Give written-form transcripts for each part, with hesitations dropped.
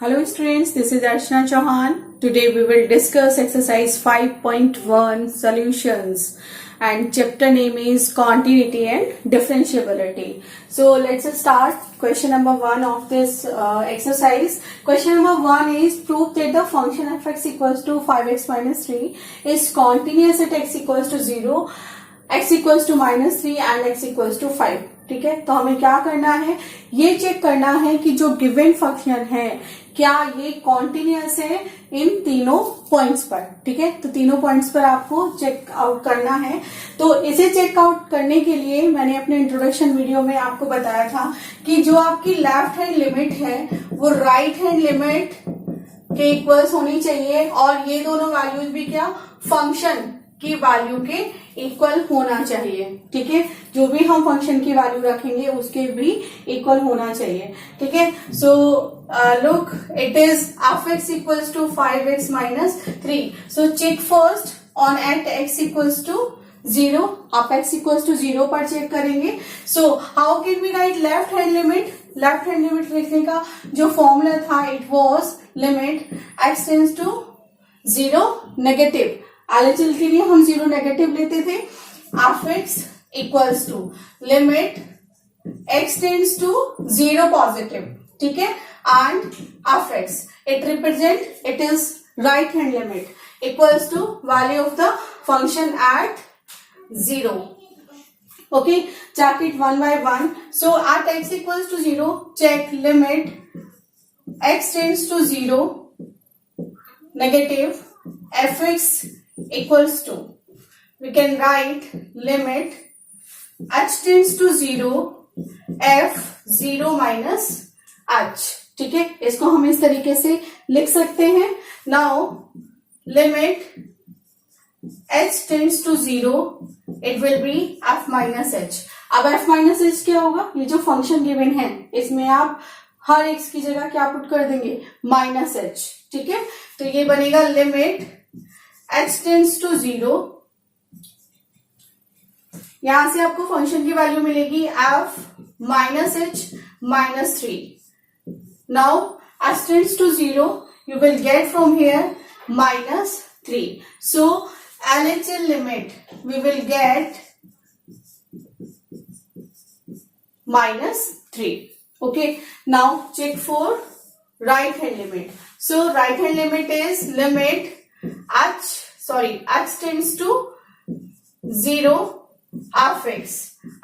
Hello students, this is Archana Chauhan. Today we will discuss exercise 5.1 solutions and chapter name is continuity and differentiability. So let's start question number 1 of this exercise. Question number 1 is prove that the function f(x) equals to 5x minus 3 is continuous at x equals to 0, x equals to minus 3 and x equals to 5. ठीक है, तो हमें क्या करना है, ये check करना है कि जो गिवन फंक्शन है क्या ये कॉन्टिन्यूअस है इन तीनों पॉइंट्स पर. ठीक है, तो तीनों पॉइंट्स पर आपको चेक आउट करना है. तो इसे चेक आउट करने के लिए मैंने अपने इंट्रोडक्शन वीडियो में आपको बताया था कि जो आपकी लेफ्ट हैंड लिमिट है वो राइट हैंड लिमिट के इक्वल्स होनी चाहिए और ये दोनों वैल्यूज भी क्या फंक्शन की वैल्यू के इक्वल होना चाहिए. ठीक है, जो भी हम फंक्शन की वैल्यू रखेंगे उसके भी इक्वल होना चाहिए. ठीक है, so look it is f(x) equals to 5x minus 3. So check first on at x equals to 0. आप x इक्वल्स टू 0 पर चेक करेंगे. So how can we write left hand limit. Left hand limit लिखने का जो formula था it was limit x tends to 0 negative. LHL के लिए हम 0 नेगेटिव लेते थे. f(x) equals to limit x tends to 0 positive. ठीक है, and f(x) it represent it is right hand limit equals to value of the function at 0. Okay, check it one by one. So at x equals to 0, check limit x tends to 0 negative f(x) equals to, we can write limit h tends to 0 f(0) minus h. ठीक है, इसको हम इस तरीके से लिख सकते हैं. Now limit h tends to 0 it will be f minus h. अब f minus h क्या होगा, ये जो फंक्शन गिवन है इसमें आप हर x की जगह क्या पुट कर देंगे माइनस h. ठीक है, तो ये बनेगा लिमिट h tends to 0. यहां से आपको फंक्शन की वैल्यू मिलेगी f minus h minus 3. Now h tends to 0, you will get from here minus 3. So LHL limit we will get minus 3. Okay, now check for right hand limit. So right hand limit is limit h tends to 0 f(x)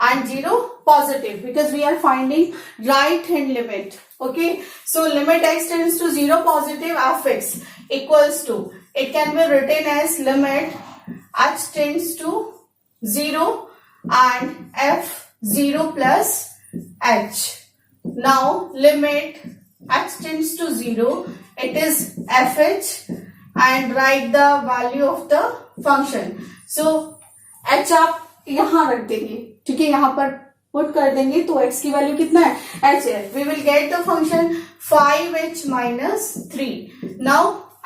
and 0 positive because we are finding right hand limit. Okay, so limit x tends to 0 positive f(x) equals to, it can be written as limit h tends to 0 and f(0) plus h. Now limit h tends to 0, it is fh and write the value of the function. So h आप यहां रख देंगे. ठीक है, यहां पर put कर देंगे तो x की वैल्यू कितना है h है. We will get the function 5h minus 3. Now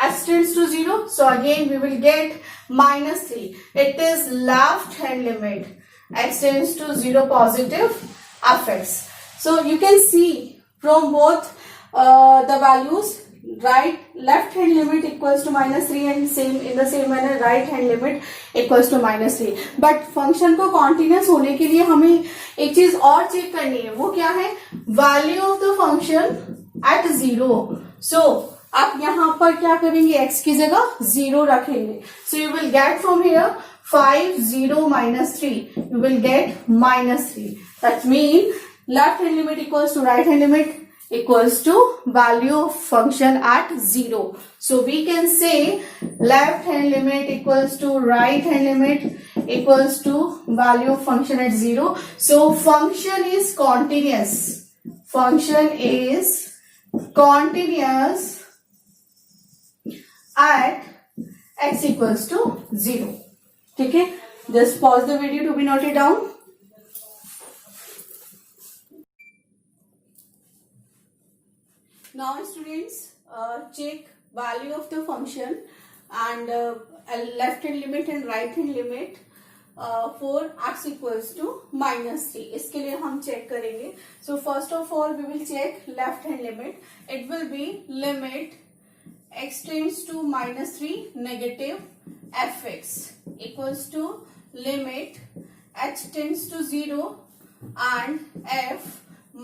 h tends to 0, so again we will get minus 3. It is left hand limit x tends to 0 positive f(x). So you can see from both the values, right left hand limit equals to minus 3 and same in the same manner right hand limit equals to minus 3. But function को continuous होने के लिए हमें एक चीज और check करनी है, वो क्या है, value of the function at 0. सो आप यहाँ पर क्या करेंगे, x की जगह 0 रखेंगे. So you will get from here 5 0 minus 3, you will get minus 3. That mean left hand limit equals to right hand limit equals to value of function at 0. So we can say left hand limit equals to right hand limit equals to value of function at 0. So function is continuous. Function is continuous at x equals to 0. ठीक है, just pause the video to be noted down. Now students, check value of the function and left hand limit and right hand limit for x equals to -3. इसके लिए हम चेक करेंगे. So first of all we will check left hand limit. It will be limit x tends to -3 negative fx equals to limit h tends to 0 and f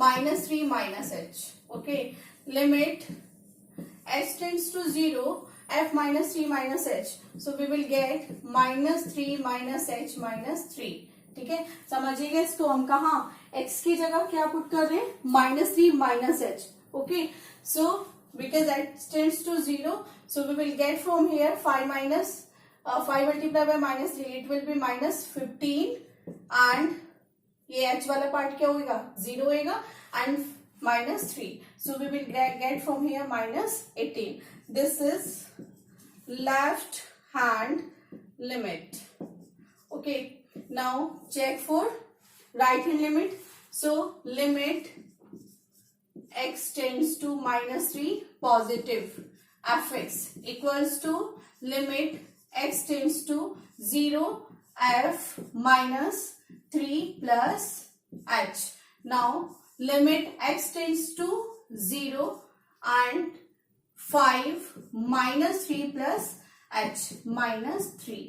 -3 minus h. Okay, limit h tends to 0, f -3 minus h. So we will get -3 minus h minus 3. ठीक है, समझिएगा इसको. हम कहाँ x की जगह क्या put कर रहे हैं? -3 minus h. Okay, so because h tends to 0, so we will get from here 5 multiplied by -3, it will be -15 and ये h वाला पार्ट क्या होगा? 0 होगा and -3. So we will get from here -18. This is left hand limit. Okay. Now check for right hand limit. So limit x tends to -3 positive fx equals to limit x tends to 0 f minus 3 plus h. Now limit x tends to 0 and 5 minus 3 plus h minus 3.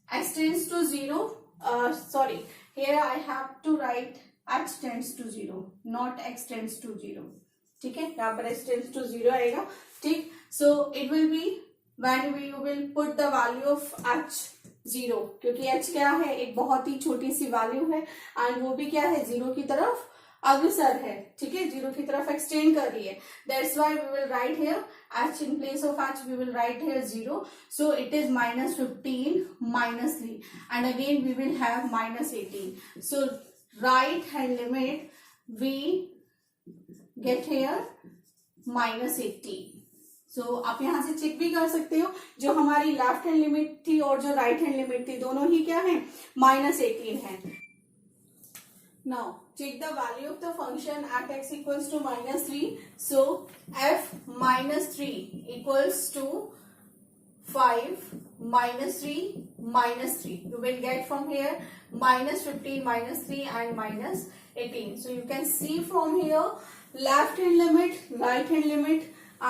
X tends to 0. Sorry, here I have to write h tends to 0, not x tends to 0. ठीक है, यहाँ पर h tends to 0 आएगा. ठीक, so it will be when we will put the value of h 0, क्योंकि h क्या है? एक बहुत ही छोटी सी वैल्यू है एंड वो भी क्या है? 0 की तरफ अग्रसर है. ठीक है, 0 की तरफ एक्सटेंड कर रही है. That's why we will write here h in place of h we will write here 0. So it is -15 -3 and again we will have -18. So right hand limit we get here -18. So आप यहां से check भी कर सकते हो, जो हमारी left hand limit थी और जो राइट हैंड लिमिट थी दोनों ही क्या है? -18 है. Now check the value of the function at x equals to -3. So f -3 equals to 5 -3 -3. You will get from here -15 -3 and -18. So you can see from here left hand limit, right hand limit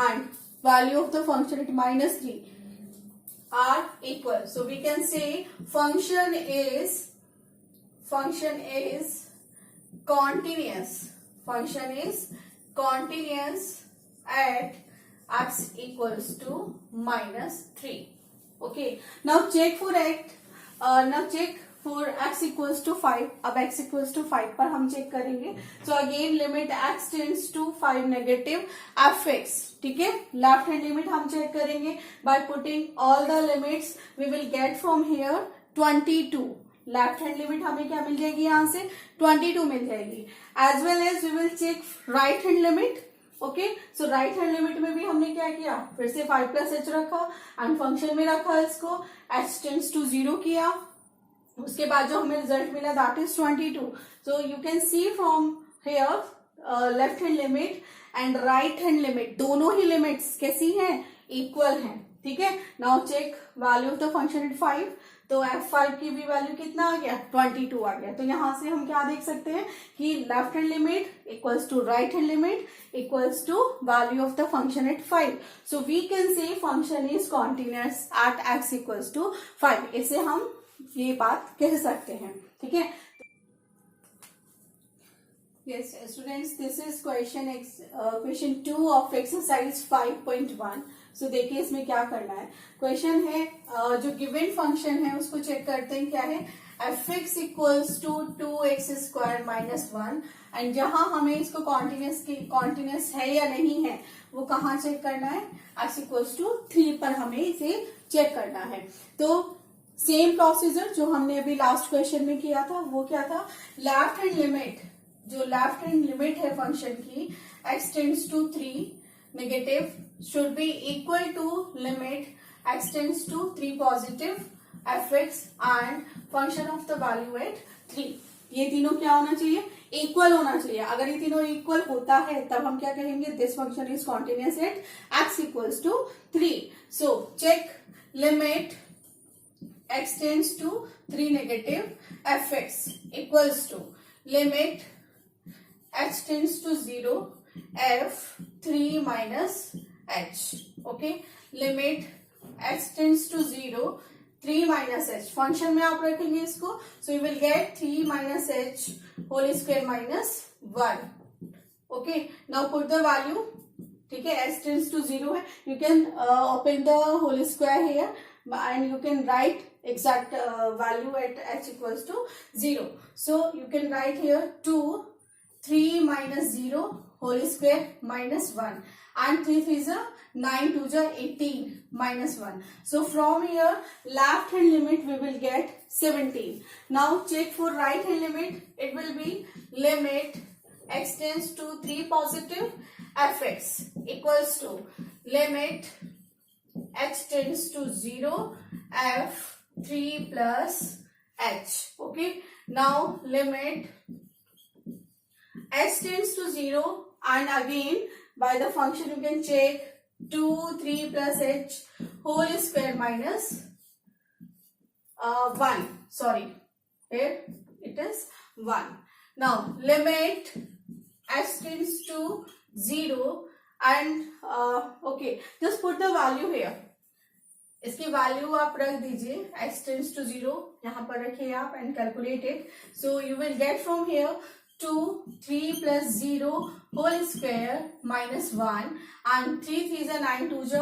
and value of the function at -3 are equal. So we can say function is continuous. Function is continuous at x equals to -3. Okay. Now check for x. Now check for x equals to 5. अब x equals to 5 पर हम चेक करेंगे. So again limit x tends to 5 negative fx. ठीक है, left hand limit हम चेक करेंगे by putting all the limits. We will get from here 22. Left hand limit हमें क्या मिल जाएगी? यहाँ से 22 मिल जाएगी. As well as we will check right hand limit. Okay, so right hand limit में भी हमने क्या किया? फिर से 5 प्लस एच रखा एंड फंक्शन में रखा इसको, एच टेंड्स टू 0 किया. उसके बाद जो हमें रिजल्ट मिला that is 22. So you can see from here left hand limit and right hand limit, दोनों ही लिमिट्स कैसी हैं? इक्वल हैं. ठीक है, now check value of the function at 5. तो f5 की भी वैल्यू कितना आ गया? 22 आ गया. तो यहां से हम क्या देख सकते हैं कि left hand limit equals to right hand limit equals to value of the function at 5. So we can say function is continuous at x equals to 5. इसे हम ये बात कह सकते हैं. ठीक है. Yes, students, this is question 2 of exercise 5.1. So देखिए इसमें क्या करना है. क्वेश्चन है जो गिवन फंक्शन है उसको चेक करते हैं. क्या है? fx equals to 2x square minus 1 and जहां हमें इसको कॉन्टिन्यूस है या नहीं है वो कहाँ चेक करना है? x इक्वल्स टू 3 पर हमें इसे चेक करना है. तो सेम प्रोसीजर जो हमने अभी लास्ट क्वेश्चन में किया था वो क्या था? लेफ्ट हैंड लिमिट, जो लेफ्ट हैंड लिमिट है फंक्शन की x tends to 3 negative should be equal to limit x tends to 3 positive fx and function of the value at 3. ये तीनों क्या होना चाहिए? इक्वल होना चाहिए. अगर ये तीनों इक्वल होता है तब हम क्या कहेंगे? This function is continuous at x equals to 3. So check limit x tends to 3 negative fx equals to limit h tends to 0 f 3 minus h. Okay, limit h tends to 0 3 minus h. Function में आप रखेंगे इसको, so you will get 3 minus h whole square minus 1. Okay, now put the value. ठीक है, h tends to 0 है, you can open the whole square here and you can write exact value at h equals to 0. So you can write here 2 3 minus 0 whole square minus 1 and 3 3 is 9 2 is 18 minus 1. So from here left hand limit we will get 17. Now check for right hand limit. It will be limit x tends to 3 positive fx equals to limit h tends to 0 f 3 plus h. Okay, now limit h tends to 0 and again by the function you can check 2 3 plus h whole square minus 1. Sorry, here it is 1. Now limit h tends to 0 and okay, just put the value here. इसकी value आप रख दीजिए, x tends to 0 यहाँ पर रखिए आप and calculate it. So you will get from here 2 3 plus 0 whole square minus 1 and 3 3 is 9 2 is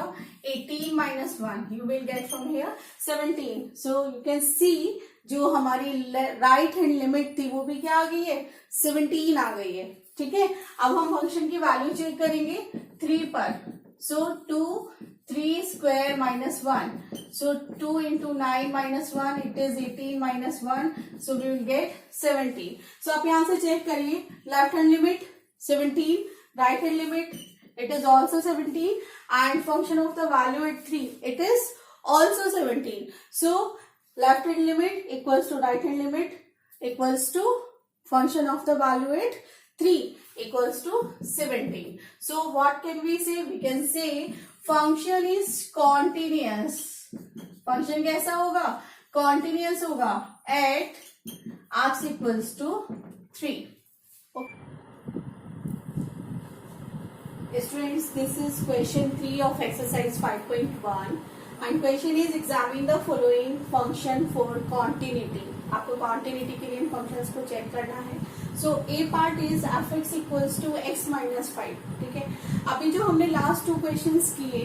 18 minus 1. You will get from here 17. So you can see जो हमारी राइट हैंड लिमिट थी वो भी क्या आ गई है, 17 आ गई है. ठीक है, अब हम फंक्शन की वैल्यू चेक करेंगे 3 पर. सो 2 3 square minus 1. So 2 into 9 minus 1 it is 18 minus 1. So we will get 17. So आप यहाँ से चेक करिए, left hand limit 17, right hand limit it is also 17 and function of the value at 3 it is also 17. So left hand limit equals to right hand limit equals to function of the value at 3 equals to 17. So what can we say? We can say function is continuous. function कैसा होगा, continuous होगा at x equals to 3. Okay. Students, this is question 3 of exercise 5.1 and question is examine the following function for continuity. आपको continuity के लिए इन functions को check करना है. So A part is fx equals to x minus 5. ठीक है, अभी जो हमने last 2 questions किए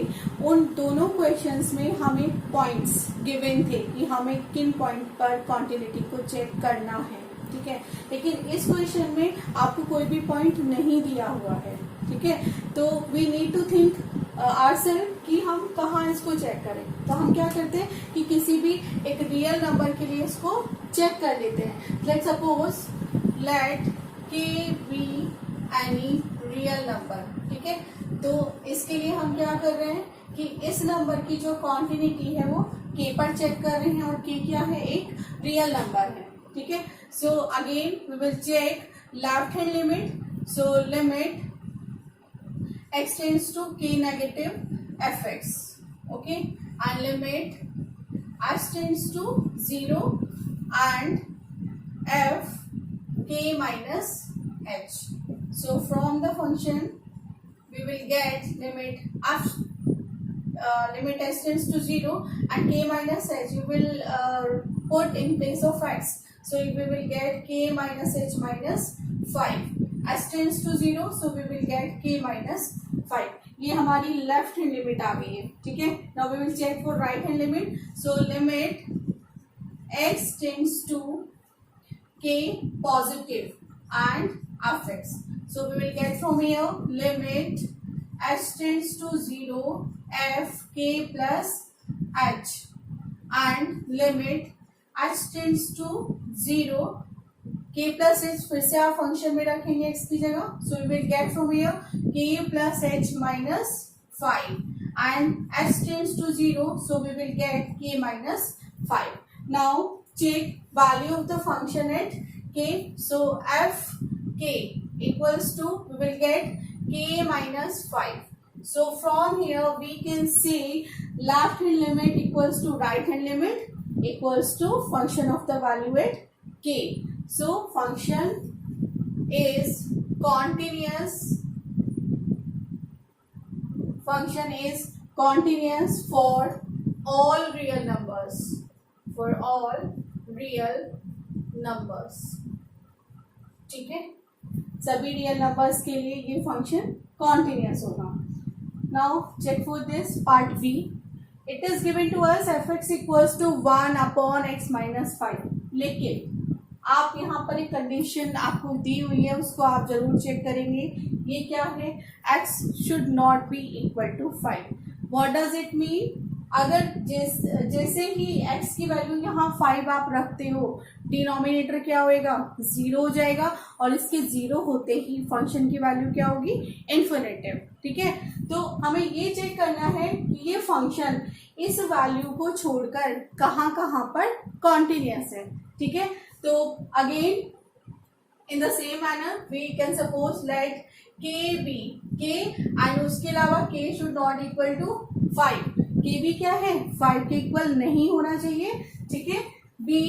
उन दोनों questions में हमें points given थे कि हमें किन point पर continuity को check करना है. ठीक है, लेकिन इस क्वेश्चन में आपको कोई भी पॉइंट नहीं दिया हुआ है. ठीक है, तो we need to think ourself कि हम कहाँ इसको चेक करें. तो हम क्या करते हैं कि किसी भी एक रियल नंबर के लिए इसको चेक कर लेते हैं. Let suppose let K B any real number. ठीक है, तो इसके लिए हम क्या कर रहे हैं कि इस नंबर की जो कॉन्टिन्यूटी है वो के पर चेक कर रहे हैं और के क्या है, एक रियल नंबर है. ठीक है, so again we will check left hand limit. So limit x tends to k negative fx. Okay, and limit h tends to 0 and f k minus h. So from the function we will get limit h tends to 0 and k minus h you will put in place of x. So we will get k minus h minus 5. h tends to 0 so we will get k minus 5. ये हमारी left hand limit आ गई है. ठीक है, now we will check for right hand limit. So limit x tends to k positive and fx. So we will get from here limit h tends to 0 f k plus h and limit h tends to 0 k plus h फिर से आप function में रखेंगे x की जगह. So we will get from here k plus h minus 5 and h tends to 0 so we will get k minus 5. Now check value of the function at k. So f k equals to we will get k minus 5. So from here we can say left hand limit equals to right hand limit equals to function of the value at k. So function is continuous. Function is continuous for all real numbers. For all real numbers. ठीक है, सभी real numbers के लिए ये function continuous होगा. Now check for this part B. It is given to us F x equals to 1 upon X minus 5. लेकिन आप यहाँ पर एक कंडीशन आपको दी हुई है, उसको आप जरूर चेक करेंगे. ये क्या है? x should not be equal to 5. What does it mean? अगर जैसे ही x की वैल्यू यहाँ 5 आप रखते हो, डिनोमिनेटर क्या होएगा? 0 हो जाएगा, और इसके 0 होते ही फंक्शन की वैल्यू क्या होगी? इन्फिनिटिव. ठीक है, तो हमें ये चेक करना है कि ये फंक्शन इस वैल्यू को छोड़कर कहाँ कहाँ पर कॉन्टिन्यूस है. ठीक है, तो again in the same manner we can suppose let K be K, and उसके अलावा के शुड नॉट इक्वल टू 5. के भी क्या है? 5 के इक्वल नहीं होना चाहिए. ठीक है, बी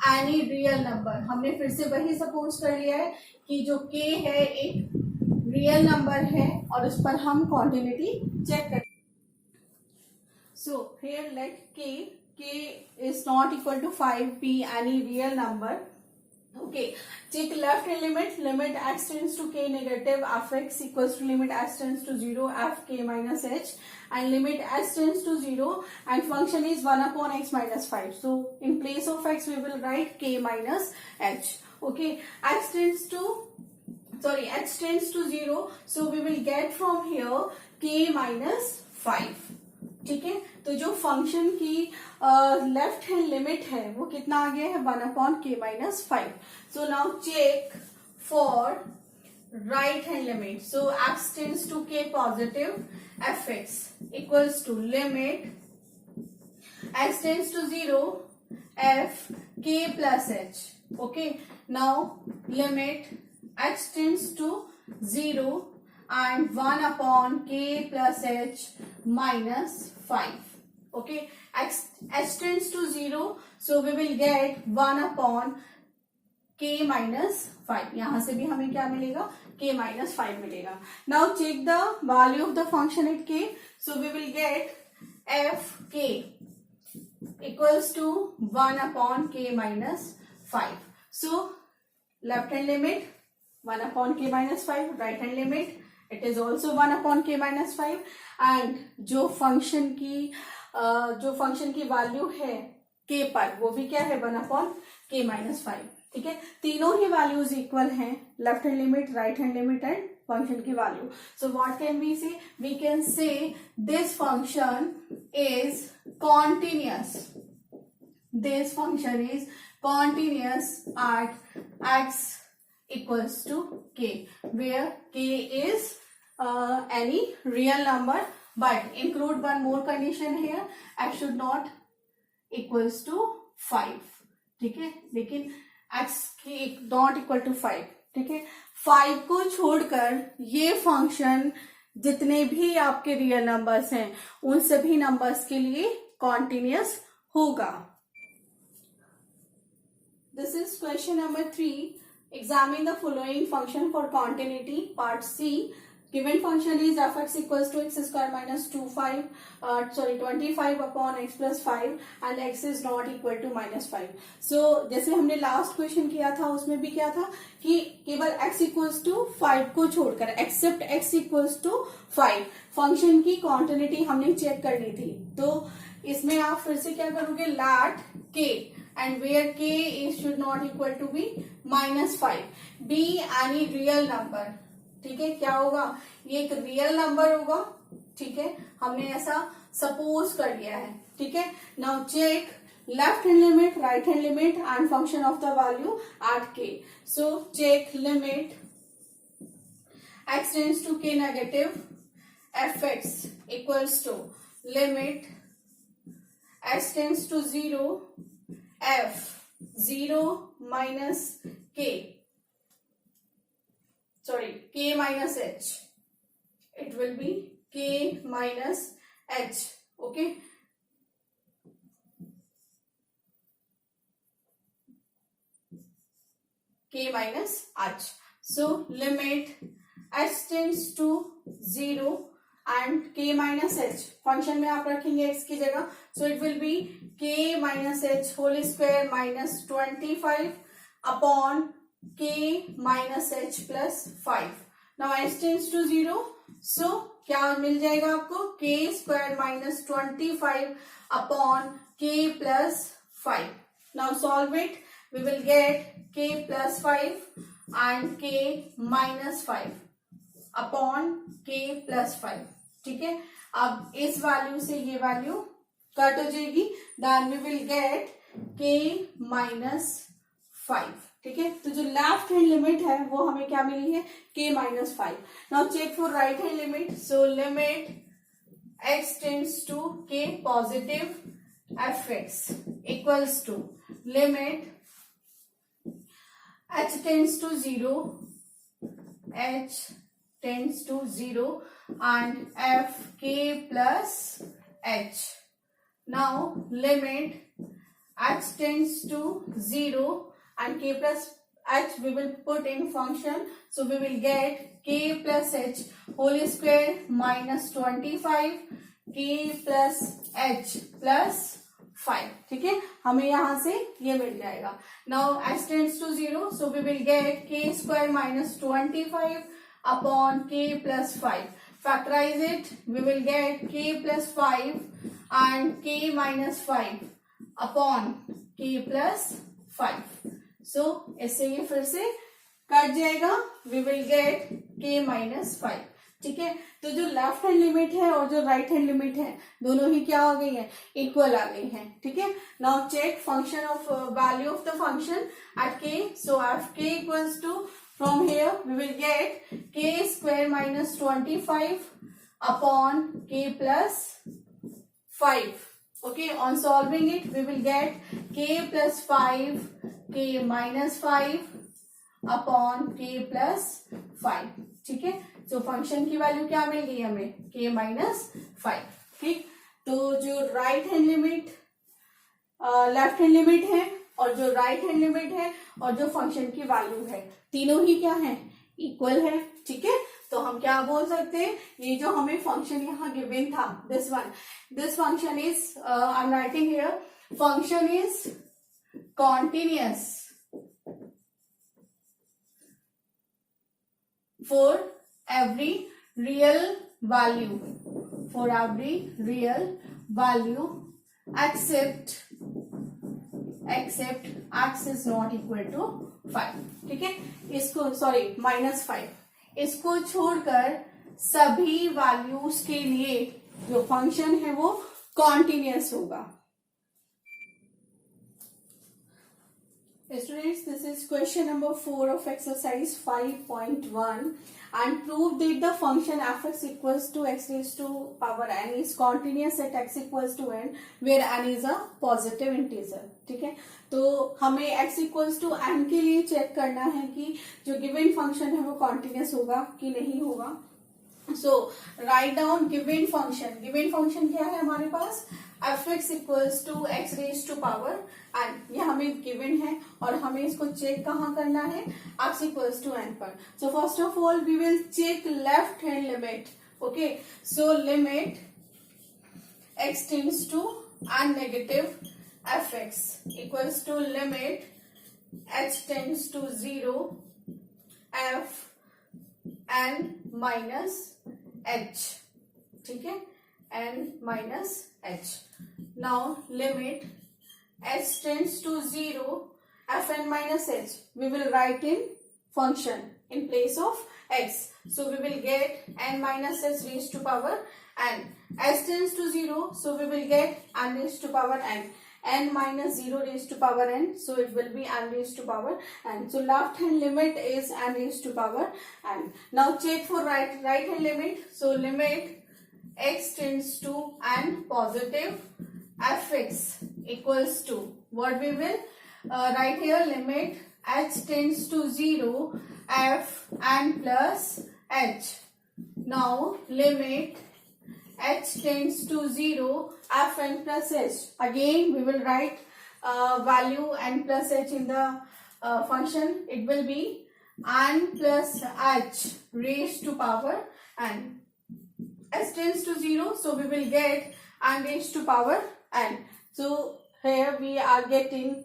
एनी रियल नंबर. हमने फिर से वही सपोज कर लिया है कि जो के है एक रियल नंबर है, और उस पर हम कॉन्टिन्यूटी चेक करें. So here let K is not equal to 5, be any real number. Okay, take left hand limit x tends to k negative fx equals to limit x tends to 0 fk minus h, and limit x tends to 0 and function is 1 upon x minus 5. So in place of x we will write k minus h. Okay, x tends to 0, so we will get from here k minus 5. ठीक है, तो जो function की left hand limit है वो कितना आ गया है? 1 upon k minus 5. So now check for right hand limit. So x tends to k positive, f x equals to limit x tends to 0 f k plus h. Okay, now limit x tends to 0 and 1 upon k plus h minus 5. Okay, x tends to 0, so we will get 1 upon k minus 5. यहाँ से भी हमें क्या मिलेगा? k minus 5 मिलेगा. Now check the value of the function at k. So we will get f k equals to 1 upon k minus 5. So left hand limit 1 upon k minus 5, right hand limit it is also 1 upon k minus 5, and जो function की value है k पर वो भी क्या है? 1 upon k minus 5. ठीक है, तीनों ही वैल्यूज इक्वल हैं, left hand limit, right hand limit and function की value. So what can we say? We can say this function is continuous. This function is continuous at x equals to k, where k is any real number, but include one more condition here, x should not equals to 5. ठीक है, लेकिन x not equal to 5. ठीक है, 5 को छोड़कर ये function जितने भी आपके रियल नंबर्स हैं उन सभी नंबर्स के लिए कॉन्टिन्यूस होगा. This is question number 3. Examine the following function for continuity. Part C. Given function is f(x) equals to x square minus 25 upon x plus 5 and x is not equal to minus 5. So जैसे हमने last question किया था उसमें भी क्या था कि केवल x equals to 5 को छोड़कर except x equals to 5 फंक्शन की कॉन्टिन्यूटी हमने चेक करनी थी. तो इसमें आप फिर से क्या करोगे? Let k and where k is should not equal to be minus 5. b any real number. ठीक है, क्या होगा? ये एक रियल नंबर होगा. ठीक है, हमने ऐसा सपोज कर लिया है. ठीक है, now check left hand limit, right hand limit and function of the value at k. So check limit x tends to k negative fx equals to limit x tends to 0 f 0 minus k minus h. It will be k minus h. Okay, k minus h. So limit h tends to 0 and k minus h function में आप रखेंगे x की जगह, so it will be k minus h whole square minus 25 upon k minus h plus 5. Now h tends to 0, so क्या मिल जाएगा आपको, k square minus 25 upon k plus 5. Now solve it, we will get k plus 5 and k minus 5 upon k plus 5. ठीक है, अब इस value से ये value cut हो जाएगी, then we will get k minus 5. ठीक है, तो जो लेफ्ट हैंड लिमिट है वो हमें क्या मिली है, k minus 5. Now check for right hand limit. So limit x tends to k positive fx equals to limit h tends to 0, h tends to 0 and f k plus h. Now limit h tends to 0 and k plus h we will put in function, so we will get k plus h whole square minus 25 k plus h plus 5. ठीक है, हमें यहां से ये मिल जाएगा. Now h tends to 0, so we will get k square minus 25 upon k plus 5. Factorize it, we will get k plus 5 and k minus 5 upon k plus 5. So इससे ये फिर से कट जाएगा, we will get k minus 5. ठीक है, तो जो left hand limit है और जो राइट हैंड लिमिट है दोनों ही क्या हो गई है, इक्वल आ गई हैं. ठीक है, now check function of value of the function at k. So F k equals to, from here we will get k square minus 25 upon k plus 5. Okay, on solving it we will get k plus 5 k minus 5 upon k plus 5. ठीक है, तो function की value क्या मिल गई हमें, k minus 5. ठीक, तो जो right hand limit left hand limit है और जो राइट हैंड लिमिट है और जो फंक्शन की वैल्यू है तीनों ही क्या है, इक्वल है. ठीक है, तो हम क्या बोल सकते हैं, ये जो हमें फंक्शन यहाँ गिवन था, this function is, I am writing here, function is continuous for every real value, except x is not equal to 5. ठीक है, इसको सॉरी -5, इसको छोड़कर सभी वैल्यूज के लिए जो फंक्शन है वो कॉन्टिन्यूअस होगा. Students, this is question number 4 of exercise 5.1 and prove that the function fx equals to x raised to power n is continuous at x equals to n where n is a positive integer. ठीक है, तो हमें x equals to n के लिए check करना है कि जो गिवन फंक्शन है वो कॉन्टिन्यूस होगा कि नहीं होगा. So write down given function क्या है हमारे पास, fx equals to x raise to power n. ये हमें गिवन है और हमें इसको चेक कहाँ करना है, x इक्वल्स टू n पर. So first of all we will check left hand limit. Okay, so limit x tends to n negative fx equals to limit h tends to 0 f n minus h. ठीक है, n minus h. Now limit h tends to 0 fn minus h we will write in function in place of x, so we will get n minus h raised to power n. h tends to 0, so we will get n raised to power n. n minus 0 raised to power n, so it will be n raised to power n. So left hand limit is n raised to power n. Now check for right hand limit. So limit x tends to n positive fx equals to, what we will write here, limit h tends to 0 f n plus h. Now limit h tends to 0 f n plus h. Again we will write value n plus h in the function, it will be n plus h raised to power n. S tends to 0, so we will get n raised to power n. So here we are getting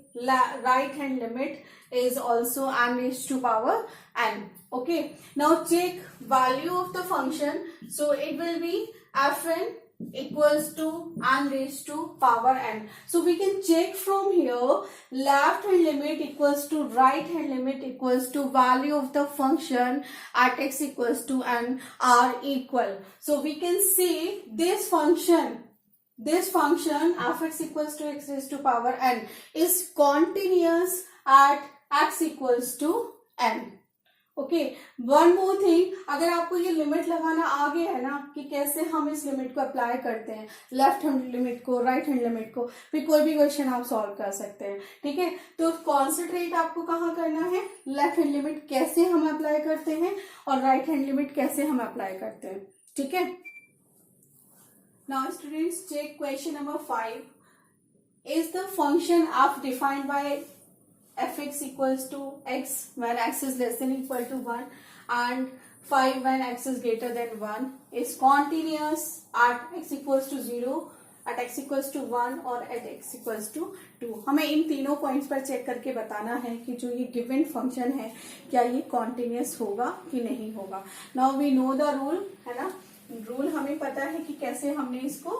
right hand limit is also n raised to power n. Okay, now check value of the function. So it will be fn equals to n raised to power n. So we can check from here, left hand limit equals to right hand limit equals to value of the function at x equals to n are equal. So we can see this function fx equals to x raised to power n is continuous at x equals to n. Okay, one more thing, अगर आपको ये limit लगाना आ गया है ना कि कैसे हम इस लिमिट को अप्लाई करते हैं, लेफ्ट हैंड लिमिट को, राइट हैंड लिमिट को, फिर कोई भी क्वेश्चन आप सॉल्व कर सकते हैं. ठीक है, तो कॉन्सेंट्रेट आपको कहाँ करना है, लेफ्ट हैंड लिमिट कैसे हम अप्लाई करते हैं और राइट हैंड लिमिट कैसे हम अप्लाई करते हैं. ठीक है, now students check question number 5. Is the function of defined by fx equals to x when x is less than equal to 1 and 5 when x is greater than 1 is continuous at x equals to 0, at x equals to 1 और at x equals to 2. हमें इन तीनों points पर check करके बताना है कि जो ये गिवन फंक्शन है क्या ये कॉन्टिन्यूस होगा कि नहीं होगा. Now we know the rule, है ना, रूल हमें पता है कि कैसे हमने इसको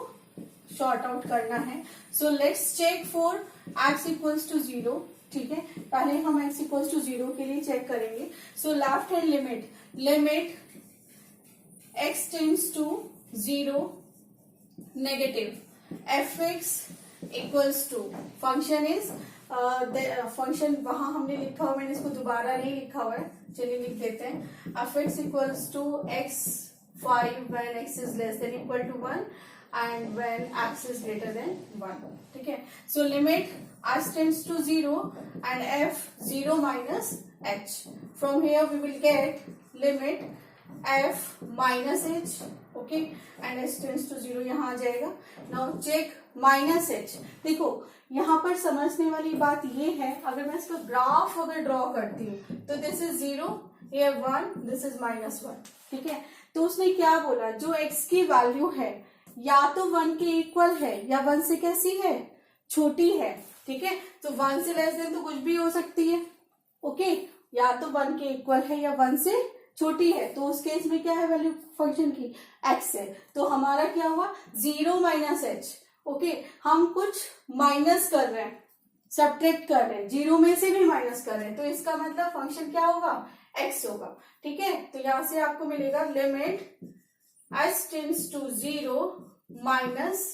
शॉर्ट आउट करना है. So let's check for x equals to 0. ठीक है, पहले हम x इक्वल्स टू 0 के लिए चेक करेंगे. So left hand limit x tends to 0 negative fx equals to function is function वहां हमने लिखा हुआ, मैंने इसको दोबारा नहीं लिखा हुआ है, चलिए लिख देते हैं. fx equals to x5 when x is less than equal to 1 and when x is greater than 1. ठीक है, so limit h tends to 0 and f 0 minus h. From here we will get limit f minus h, okay, and h tends to 0 यहाँ आ जाएगा. Now check minus h. देखो यहाँ पर समझने वाली बात ये है, अगर मैं इसका ग्राफ अगर ड्रॉ करती हूँ तो दिस इज 0, ये 1, दिस इज -1. ठीक है, तो उसने क्या बोला, जो x की वैल्यू है या तो 1 के इक्वल है या 1 से कैसी है, छोटी है. ठीक है, तो 1 से लेस देन तो कुछ भी हो सकती है. ओके, या तो 1 के इक्वल है या 1 से छोटी है. तो उस केस में क्या है वैल्यू फंक्शन की, x है. तो हमारा क्या हुआ, 0 माइनस h. ओके, हम कुछ माइनस कर रहे हैं, सब्ट्रैक्ट कर रहे हैं, 0 में से भी माइनस कर रहे हैं, तो इसका मतलब फंक्शन क्या होगा, x होगा. ठीक है, तो यहां से आपको मिलेगा limit h tends to 0 minus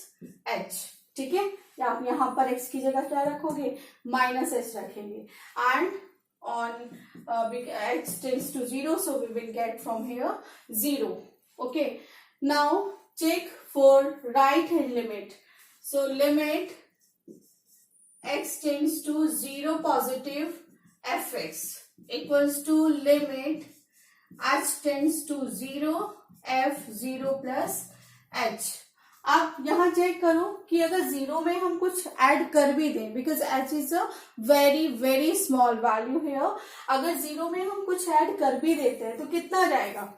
h. ठीक है, आप यहाँ पर x की जगह क्या रखोगे, -h रखेंगे. And on h tends to 0, so we will get from here 0. Okay, now check for right hand limit. So limit x tends to 0 positive fx equals to limit h tends to 0 f 0 plus h. आप यहां check करो कि अगर 0 में हम कुछ add कर भी दें, because h is a very very small value है, अगर 0 में हम कुछ ऐड कर भी देते हैं तो कितना जाएगा,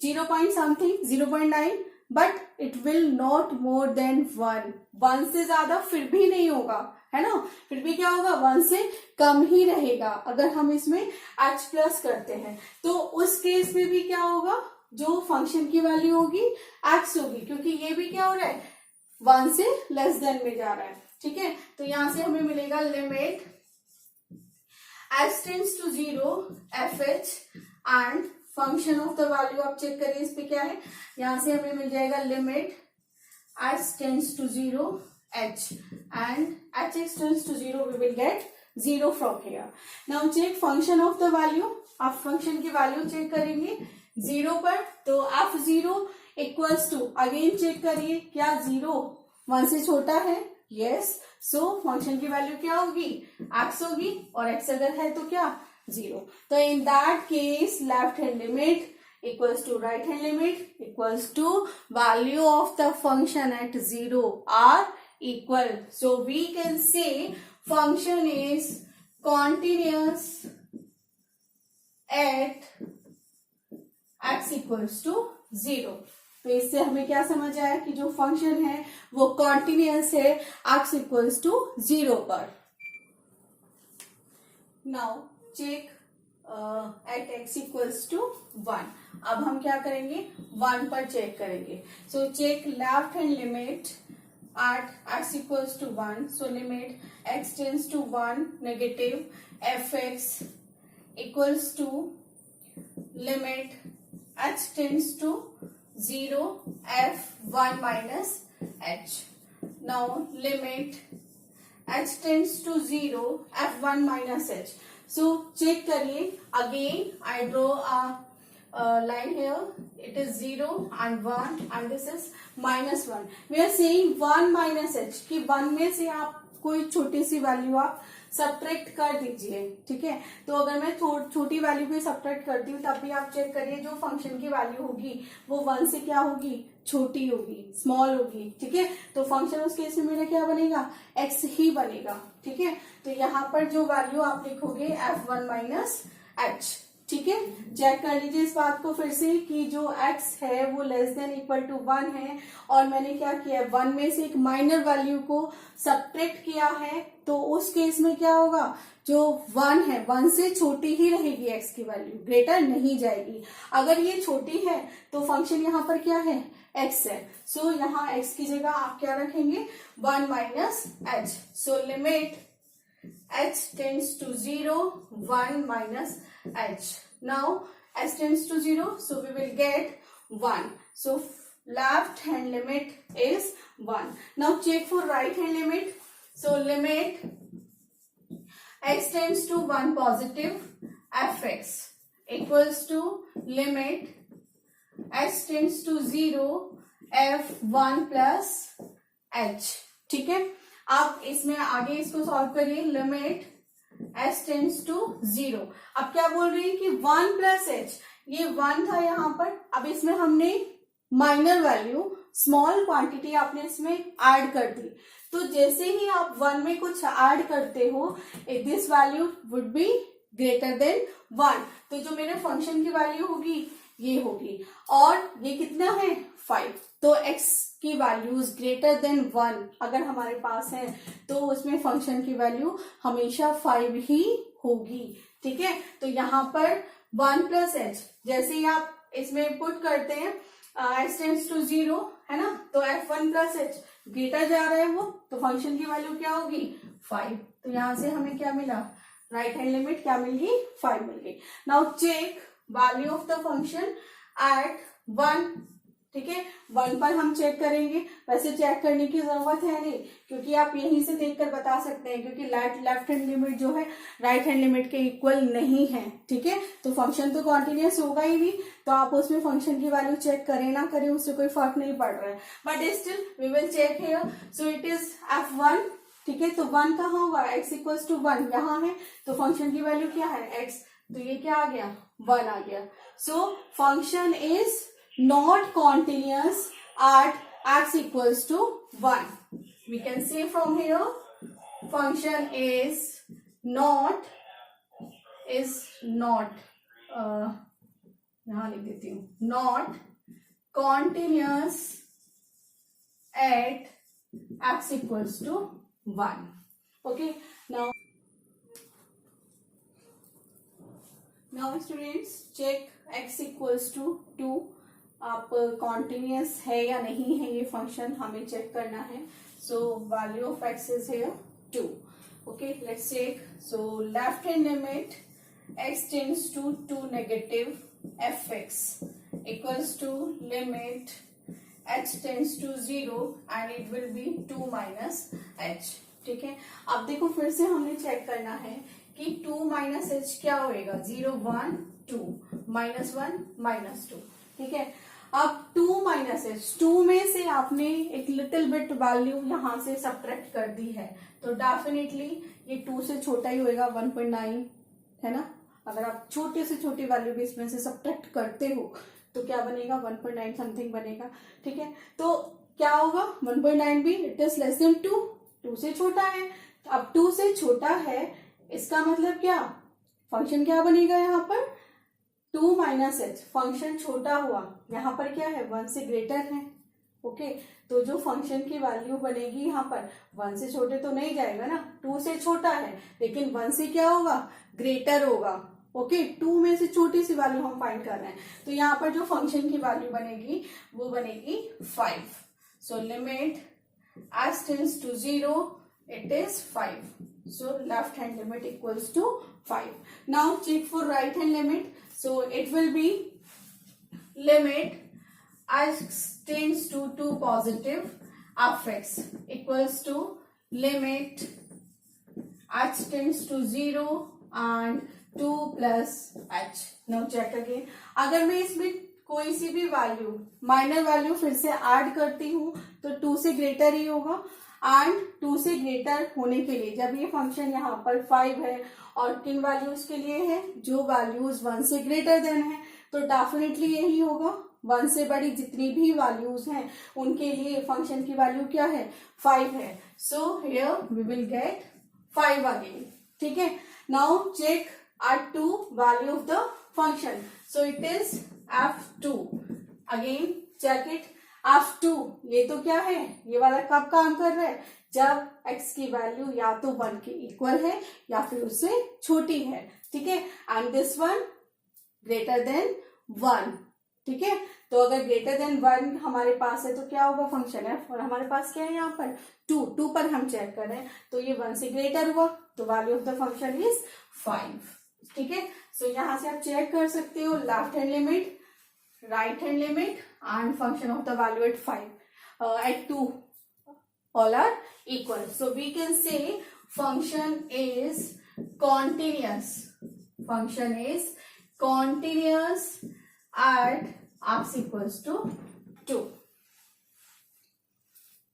0 point something, 0.9, but it will not more than 1. 1 से ज्यादा फिर भी नहीं होगा, है ना, फिर भी क्या होगा, 1 से कम ही रहेगा. अगर हम इसमें h प्लस करते हैं तो उस केस में भी क्या होगा, जो फंक्शन की वैल्यू होगी x होगी, क्योंकि ये भी क्या हो रहा है, 1 से लेस देन में जा रहा है. ठीक है, तो यहां से हमें मिलेगा limit h tends to 0 fh and function of the value आप चेक करिए इस पे क्या है, यहां से हमें मिल जाएगा limit h tends to 0 h and hx tends to 0, we will get 0 from here. Now check function of the value. आप फंक्शन की वैल्यू चेक करेंगे 0 पर, तो f0 equals to, again check करिए क्या 0 1 से छोटा है, यस, सो फंक्शन की वैल्यू क्या होगी, x होगी, और x अगर है तो क्या 0. तो in that case left hand limit equals to right hand limit equals to value of the function at 0 are equal. So we can say function is continuous at x equals to 0। तो इससे हमें क्या समझ आया कि जो function है वो कॉन्टिन्यूअस है x इक्वल्स टू 0 पर। Now check at x equals to 1। अब हम क्या करेंगे, 1 पर चेक करेंगे। So check left hand limit at x equals to 1. So limit x tends to 1 negative fx equals to limit h tends to 0 f1 minus h. Now limit h tends to 0 f1 minus h. So check करिए, again I draw a line here. It is 0 and 1 and this is minus 1. We are saying 1 minus h कि 1 में से आप कोई छोटी सी value आप subtract कर दीजिए, ठीक है। तो अगर मैं छोटी वैल्यू भी सब्ट्रैक्ट करती हूँ तब भी आप चेक करिए जो फंक्शन की वैल्यू होगी वो 1 से क्या होगी, छोटी होगी, स्मॉल होगी, ठीक है। तो फंक्शन उस केस में मेरा क्या बनेगा, x ही बनेगा, ठीक है। तो यहाँ पर जो वैल्यू आप लिखोगे f1 माइनस h, ठीक है। चेक कर लीजिए इस बात को फिर से कि जो x है वो लेस देन इक्वल टू 1 है और मैंने क्या किया है, 1 में से एक माइनर वैल्यू को सब्ट्रैक्ट किया है। तो उस केस में क्या होगा, जो 1 है 1 से छोटी ही रहेगी x की वैल्यू, ग्रेटर नहीं जाएगी। अगर ये छोटी है तो फंक्शन यहाँ पर क्या है, x है। सो यहाँ x की जगह आप क्या रखेंगे, 1 minus h। So limit h tends to 0 1 minus h. Now h tends to 0, so we will get 1. So left hand limit is 1. Now check for right hand limit. So limit x tends to 1 positive fx equals to limit h tends to 0 f1 plus h, ठीक है। आप इसमें आगे इसको solve करिए, limit h tends to 0। अब क्या बोल रही है कि 1 प्लस h, ये 1 था यहाँ पर, अब इसमें हमने माइनर वैल्यू स्मॉल क्वांटिटी आपने इसमें ऐड कर दी। तो जैसे ही आप 1 में कुछ ऐड करते हो this value would be greater than 1। तो जो मेरे फंक्शन की वैल्यू होगी ये होगी, और ये कितना है 5। तो x की वैल्यूज ग्रेटर देन 1 अगर हमारे पास है तो उसमें फंक्शन की वैल्यू हमेशा 5 ही होगी, ठीक है। तो यहाँ पर 1 प्लस h जैसे ही आप इसमें पुट करते हैं h टेंड्स टू 0 है ना, तो f1 प्लस h ग्रेटर जा रहा है वो, तो फंक्शन की वैल्यू क्या होगी 5। तो यहाँ से हमें क्या मिला, राइट हैंड लिमिट क्या मिल गई, 5 मिल गई। Now check value of the function at 1, ठीक है। 1 पर हम चेक करेंगे, वैसे चेक करने की जरूरत है नहीं क्योंकि आप यहीं से देखकर बता सकते हैं, क्योंकि लेफ्ट हैंड लिमिट जो है राइट हैंड लिमिट के इक्वल नहीं है, ठीक है। तो फंक्शन तो कॉन्टिन्यूअस होगा ही नहीं, तो आप उसमें फंक्शन की वैल्यू चेक करें ना करें उससे कोई फर्क नहीं पड़ रहा है, but still we will check here. So it is f1, ठीक है। तो 1 कहाँ होगा, x इक्वल्स टू 1 यहाँ है, तो फंक्शन की वैल्यू क्या है x, तो ये क्या आ गया 1 आ गया। So function is not continuous at x equals to 1. We can say from here function is not यहाँ लिख देती हूँ, not continuous at x equals to 1. Okay, now students check x equals to 2. आप कॉन्टिन्यूअस है या नहीं है ये फंक्शन हमें चेक करना है। So value of x is here 2। Okay, let's check. So left hand limit x tends to 2 negative fx equals to limit h tends to 0 and it will be 2 minus h, ठीक है। अब देखो फिर से हमने check करना है कि 2 माइनस h क्या होएगा, 0 1 2 माइनस 1 माइनस 2, ठीक है। अब 2 माइनस h, 2 में से आपने एक लिटिल बिट वैल्यू यहाँ से सब्ट्रैक्ट कर दी है, तो डेफिनेटली ये 2 से छोटा ही होएगा, 1.9 है ना। अगर आप छोटे से छोटी वैल्यू भी इसमें से सब्ट्रैक्ट करते हो तो क्या बनेगा, 1.9 समथिंग बनेगा, ठीक है। तो क्या होगा 1.9 भी, इट इज लेस देन 2, 2 से छोटा है। अब 2 से छोटा है इसका मतलब क्या, फंक्शन क्या बनेगा यहाँ पर 2 माइनस एच, फंक्शन छोटा हुआ, यहाँ पर क्या है 1 से ग्रेटर है। ओके, तो जो फंक्शन की वैल्यू बनेगी यहाँ पर 1 से छोटे तो नहीं जाएगा ना, 2 से छोटा है लेकिन 1 से क्या होगा ग्रेटर होगा। ओके, 2 में से छोटी सी वैल्यू हम फाइंड कर रहे हैं, तो यहाँ पर जो फंक्शन की वैल्यू बनेगी वो बनेगी 5। So limit H tends to 0 it is 5. So left hand limit equals to 5. Now check for right hand limit. So it will be limit x tends to 2 positive fx equals to limit h tends to 0 and 2 plus h. Now check again. अगर मैं इसमें कोई सी भी value minor value फिर से add करती हूँ तो 2 से ग्रेटर ही होगा, एंड 2 से ग्रेटर होने के लिए जब ये फंक्शन यहाँ पर 5 है और किन वैल्यूज के लिए है, जो वैल्यूज 1 से ग्रेटर देन है, तो डेफिनेटली यही होगा 1 से बड़ी जितनी भी वैल्यूज हैं उनके लिए फंक्शन की वैल्यू क्या है 5 है। So here we will get 5 again. ठीक है, now check R2 value of the function. So it is f2। Again check it, f2 ये तो क्या है, ये वाला कब काम कर रहा है, जब x की वैल्यू या तो 1 के इक्वल है या फिर उससे छोटी है। ठीक है, and this one greater than 1। ठीक है, तो अगर ग्रेटर देन 1 हमारे पास है तो क्या होगा फंक्शन है, और हमारे पास क्या है यहाँ पर 2 पर हम चेक कर रहे हैं तो ये 1 से ग्रेटर हुआ, तो value of the function is 5। ठीक है, सो यहाँ से आप चेक कर सकते हो left hand limit, right hand limit and function of the value at 5 at 2 all are equal. So we can say function is continuous. Function is continuous at x equals to 2.